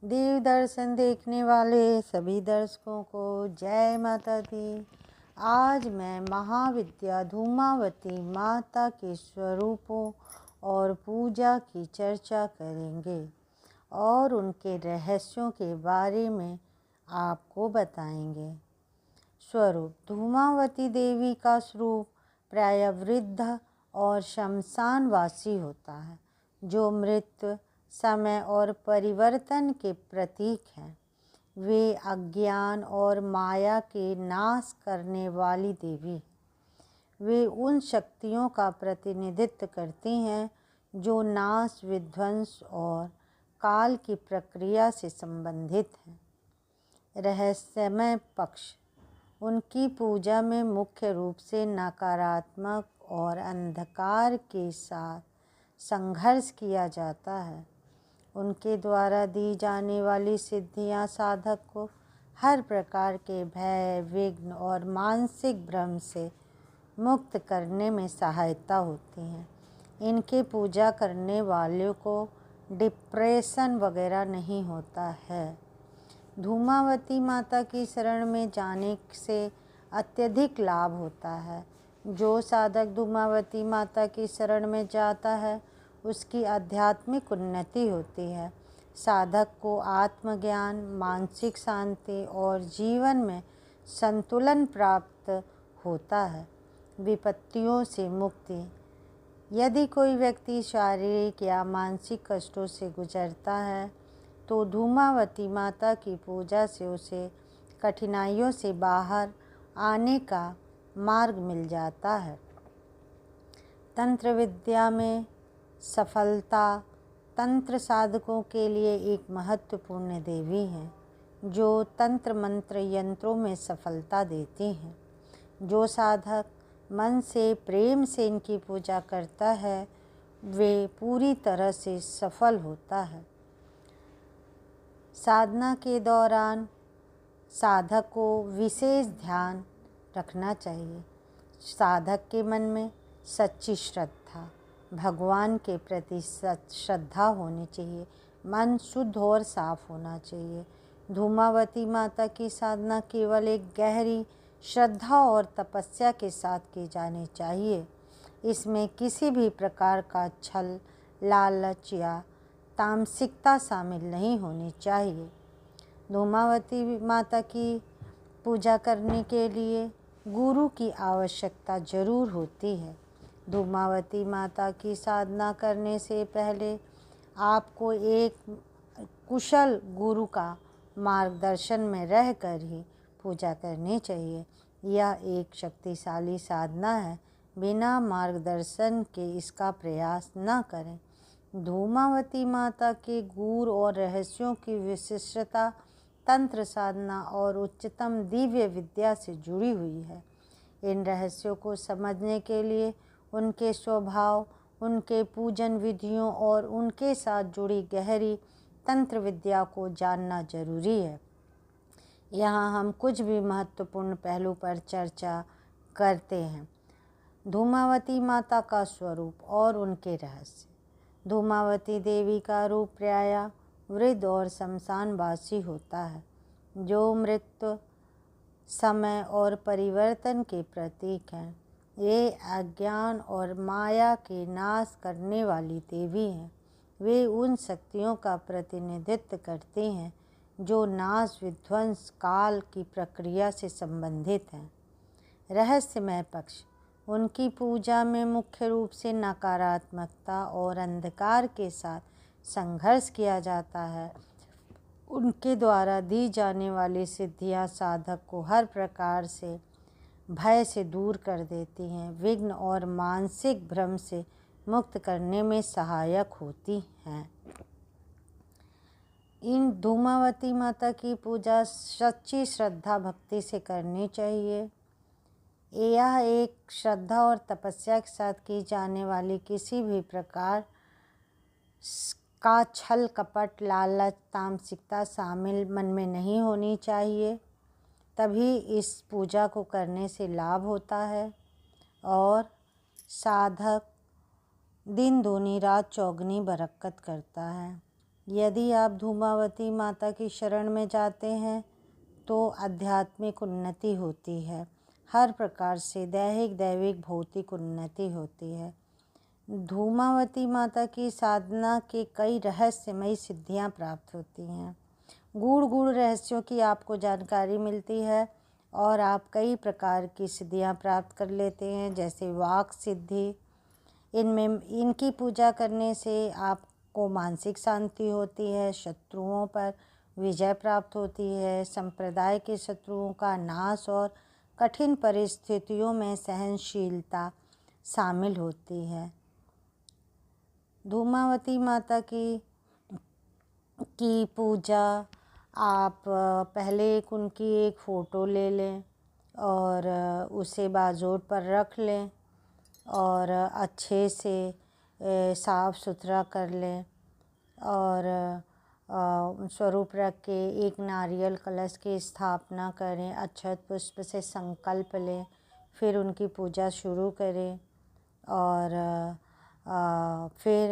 देव दर्शन देखने वाले सभी दर्शकों को जय माता दी। आज मैं महाविद्या धूमावती माता के स्वरूपों और पूजा की चर्चा करेंगे और उनके रहस्यों के बारे में आपको बताएंगे। स्वरूप धूमावती देवी का स्वरूप प्रायः वृद्ध और शमशानवासी होता है, जो मृत्यु, समय और परिवर्तन के प्रतीक हैं। वे अज्ञान और माया के नाश करने वाली देवी हैं। वे उन शक्तियों का प्रतिनिधित्व करती हैं जो नाश, विध्वंस और काल की प्रक्रिया से संबंधित हैं। रहस्यमय पक्ष उनकी पूजा में मुख्य रूप से नकारात्मक और अंधकार के साथ संघर्ष किया जाता है। उनके द्वारा दी जाने वाली सिद्धियां साधक को हर प्रकार के भय, विघ्न और मानसिक भ्रम से मुक्त करने में सहायता होती हैं। इनके पूजा करने वालों को डिप्रेशन वगैरह नहीं होता है। धूमावती माता की शरण में जाने से अत्यधिक लाभ होता है। जो साधक धूमावती माता की शरण में जाता है उसकी आध्यात्मिक उन्नति होती है। साधक को आत्मज्ञान, मानसिक शांति और जीवन में संतुलन प्राप्त होता है। विपत्तियों से मुक्ति यदि कोई व्यक्ति शारीरिक या मानसिक कष्टों से गुजरता है तो धूमावती माता की पूजा से उसे कठिनाइयों से बाहर आने का मार्ग मिल जाता है। तंत्र विद्या में सफलता तंत्र साधकों के लिए एक महत्वपूर्ण देवी हैं, जो तंत्र मंत्र यंत्रों में सफलता देती हैं। जो साधक मन से प्रेम से इनकी पूजा करता है वे पूरी तरह से सफल होता है। साधना के दौरान साधक को विशेष ध्यान रखना चाहिए। साधक के मन में सच्ची श्रद्धा, भगवान के प्रति श्रद्धा होनी चाहिए। मन शुद्ध और साफ होना चाहिए। धूमावती माता की साधना केवल एक गहरी श्रद्धा और तपस्या के साथ की जानी चाहिए। इसमें किसी भी प्रकार का छल, लालच या तामसिकता शामिल नहीं होनी चाहिए। धूमावती माता की पूजा करने के लिए गुरु की आवश्यकता जरूर होती है। धूमावती माता की साधना करने से पहले आपको एक कुशल गुरु का मार्गदर्शन में रहकर ही पूजा करनी चाहिए। यह एक शक्तिशाली साधना है। बिना मार्गदर्शन के इसका प्रयास न करें। धूमावती माता के गुर और रहस्यों की विशिष्टता तंत्र साधना और उच्चतम दिव्य विद्या से जुड़ी हुई है। इन रहस्यों को समझने के लिए उनके स्वभाव, उनके पूजन विधियों और उनके साथ जुड़ी गहरी तंत्र विद्या को जानना जरूरी है। यहाँ हम कुछ भी महत्वपूर्ण पहलू पर चर्चा करते हैं। धूमावती माता का स्वरूप और उनके रहस्य। धूमावती देवी का रूप प्रायः वृद्ध और शमशानवासी होता है, जो मृत्यु, समय और परिवर्तन के प्रतीक हैं। ये अज्ञान और माया के नाश करने वाली देवी हैं। वे उन शक्तियों का प्रतिनिधित्व करती हैं जो नाश, विध्वंस, काल की प्रक्रिया से संबंधित हैं। रहस्यमय पक्ष उनकी पूजा में मुख्य रूप से नकारात्मकता और अंधकार के साथ संघर्ष किया जाता है। उनके द्वारा दी जाने वाली सिद्धियां साधक को हर प्रकार से भय से दूर कर देती हैं, विघ्न और मानसिक भ्रम से मुक्त करने में सहायक होती हैं। इन धूमावती माता की पूजा सच्ची श्रद्धा भक्ति से करनी चाहिए। यह एक श्रद्धा और तपस्या के साथ की जाने वाली किसी भी प्रकार का छल, कपट, लालच, तामसिकता शामिल मन में नहीं होनी चाहिए। तभी इस पूजा को करने से लाभ होता है और साधक दिन दूनी रात चौगुनी बरकत करता है। यदि आप धूमावती माता की शरण में जाते हैं तो आध्यात्मिक उन्नति होती है, हर प्रकार से दैहिक दैविक भौतिक उन्नति होती है। धूमावती माता की साधना के कई रहस्यमयी सिद्धियां प्राप्त होती हैं। गूढ़ रहस्यों की आपको जानकारी मिलती है और आप कई प्रकार की सिद्धियां प्राप्त कर लेते हैं, जैसे वाक सिद्धि। इनकी पूजा करने से आपको मानसिक शांति होती है, शत्रुओं पर विजय प्राप्त होती है, संप्रदाय के शत्रुओं का नाश और कठिन परिस्थितियों में सहनशीलता शामिल होती है। धूमावती माता की पूजा आप पहले उनकी एक फ़ोटो ले लें और उसे बाजोट पर रख लें और अच्छे से साफ़ सुथरा कर लें और स्वरूप रख के एक नारियल कलश की स्थापना करें, अक्षत पुष्प से संकल्प लें, फिर उनकी पूजा शुरू करें और फिर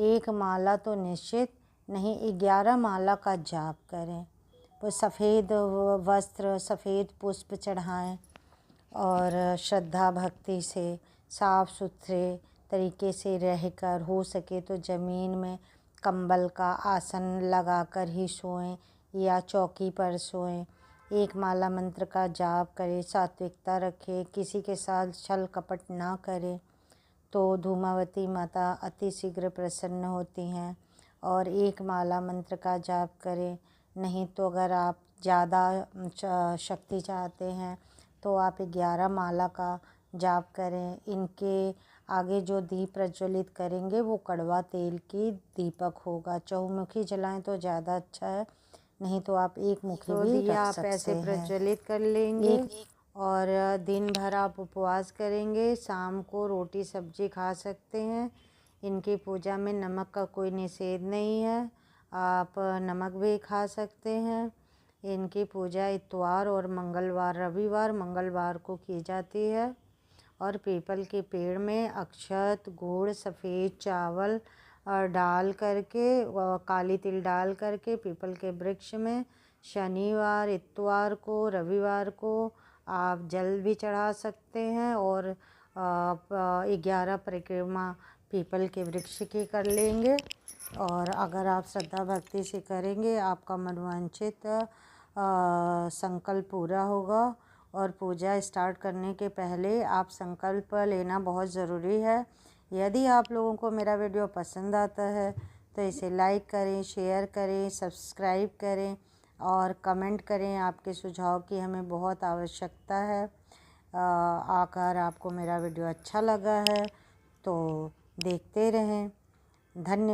एक माला तो निश्चित नहीं 11 माला का जाप करें। वो सफ़ेद वस्त्र सफ़ेद पुष्प चढ़ाएं और श्रद्धा भक्ति से साफ़ सुथरे तरीके से रहकर, हो सके तो ज़मीन में कंबल का आसन लगाकर ही सोएं या चौकी पर सोएं। एक माला मंत्र का जाप करें, सात्विकता रखें, किसी के साथ छल कपट ना करें, तो धूमावती माता अति शीघ्र प्रसन्न होती हैं। और एक माला मंत्र का जाप करें, नहीं तो अगर आप ज़्यादा शक्ति चाहते हैं तो आप 11 माला का जाप करें। इनके आगे जो दीप प्रज्वलित करेंगे वो कड़वा तेल की दीपक होगा। चहुमुखी जलाएं तो ज़्यादा अच्छा है, नहीं तो आप एक मुखी भी रख सकते हैं। ऐसे प्रज्वलित कर लेंगे और दिन भर आप उपवास करेंगे। शाम को रोटी सब्जी खा सकते हैं। इनकी पूजा में नमक का कोई निषेध नहीं है, आप नमक भी खा सकते हैं। इनकी पूजा इतवार और मंगलवार, रविवार मंगलवार को की जाती है। और पीपल के पेड़ में अक्षत गुड़ सफ़ेद चावल डाल करके, काली तिल डाल करके पीपल के वृक्ष में शनिवार इतवार को रविवार को आप जल भी चढ़ा सकते हैं और 11 परिक्रमा पीपल के वृक्ष की कर लेंगे। और अगर आप श्रद्धा भक्ति से करेंगे आपका मनोवांछित संकल्प पूरा होगा। और पूजा स्टार्ट करने के पहले आप संकल्प लेना बहुत ज़रूरी है। यदि आप लोगों को मेरा वीडियो पसंद आता है तो इसे लाइक करें, शेयर करें, सब्सक्राइब करें और कमेंट करें। आपके सुझाव की हमें बहुत आवश्यकता है। अगर आपको मेरा वीडियो अच्छा लगा है तो देखते रहें। धन्यवाद।